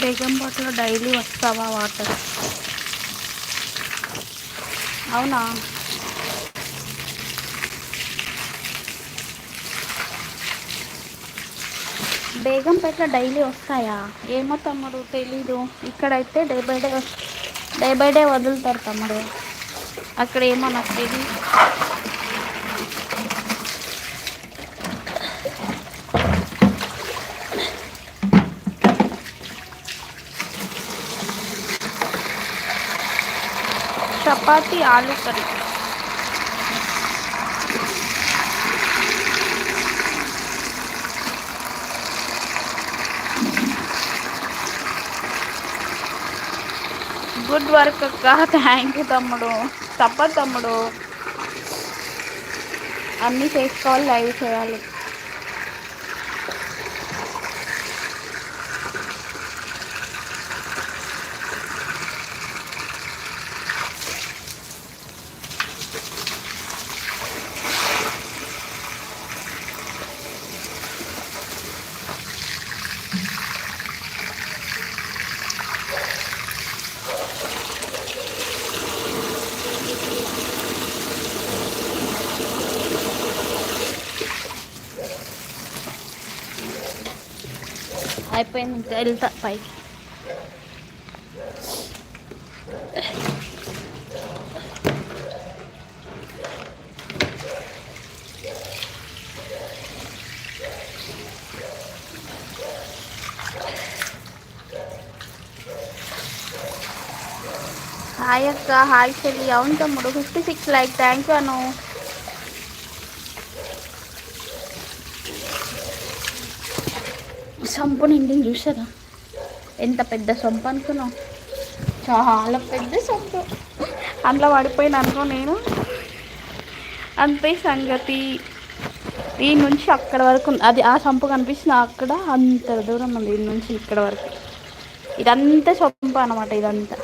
బేగంపేటలో daily వస్తావా water? అవునా? బేగంపేటలో daily వస్తాయా? ఏమో తమ్ముడు తెలీదు. ఇక్కడైతే డే బై డే వదులుతారు తమ్ముడు. అక్కడ ఏమో నాకు తెలియదు. చపాతి ఆలు కర్రీ. గుడ్ వర్క్ అక్క. థ్యాంక్ యూ తమ్ముడు. తప్పదు తమ్ముడు, అన్నీ చేసుకోవాలి, లైవ్ చేయాలి. అయిపోయింది, ఇంకా వెళ్తా పైకి. హాయ్ అక్క. హాయ్ చెల్లి. అవును తమ్ముడు 56 లైక్. Thank you Anu. సంపు నిండింది చూసారా? ఎంత పెద్ద సంపు అనుకున్నావు? చాలా పెద్ద సంపు. అందులో పడిపోయిన అనుకో నేను. అంతే సంగతి. ఈ నుంచి అక్కడ వరకు అది ఆ సంపు కనిపిస్తుంది అక్కడ, అంత దూరం ఉంది ఈ నుంచి ఇక్కడ వరకు. ఇదంతా సంపు అనమాట. ఇదంతా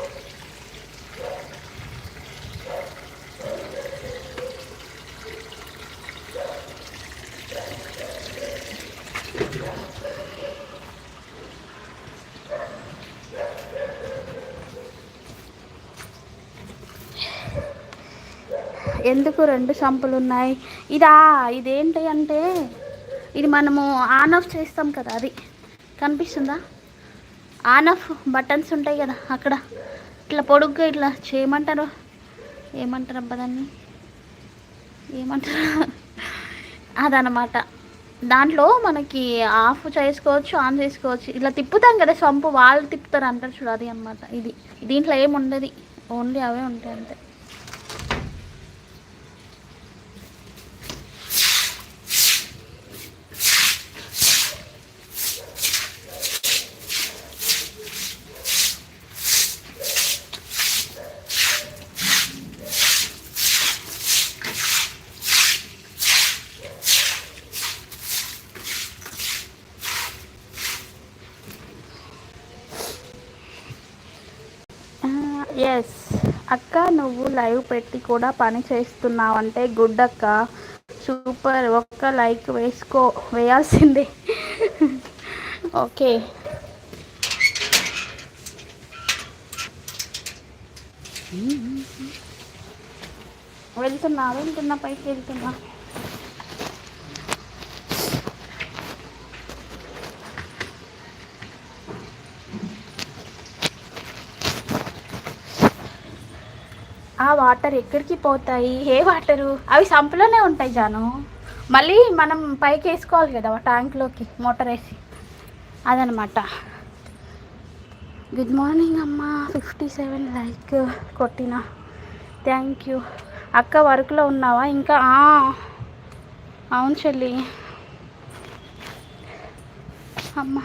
ఎందుకు 2 సంపులు ఉన్నాయి? ఇదేంటి అంటే, ఇది మనము ఆన్ ఆఫ్ చేస్తాం కదా, అది కనిపిస్తుందా? ఆన్ ఆఫ్ బటన్స్ ఉంటాయి కదా అక్కడ, ఇట్లా పొడుగ్గా ఇట్లా చేయమంటారు. ఏమంటారు అబ్బా దాన్ని? ఏమంటారు? అదనమాట. దాంట్లో మనకి ఆఫ్ చేసుకోవచ్చు, ఆన్ చేసుకోవచ్చు. ఇట్లా తిప్పుతాం కదా సంపు, వాళ్ళు తిప్పుతారు అంటారు చూడు, అది అనమాట. ఇది దీంట్లో ఏముండదు, ఓన్లీ అవే ఉంటాయి అంతే. ఎస్ అక్క, నువ్వు లైవ్ పెట్టి కూడా పని చేస్తున్నావంటే గుడ్ అక్క. సూపర్. ఒక్క లైక్ వేయాల్సిందే. ఓకే. వెళ్తున్నా పైకి వెళ్తున్నా. ఆ వాటర్ ఎక్కడికి పోతాయి? ఏ వాటరు? అవి సంపులోనే ఉంటాయి జాను. మళ్ళీ మనం పైకి వేసుకోవాలి కదా ట్యాంక్లోకి మోటార్ వేసి, అదనమాట. గుడ్ మార్నింగ్ అమ్మా. 57 లైక్ కొట్టిన. థ్యాంక్ యూ అక్క. వర్క్లో ఉన్నావా ఇంకా? అవును చెల్లి. అమ్మ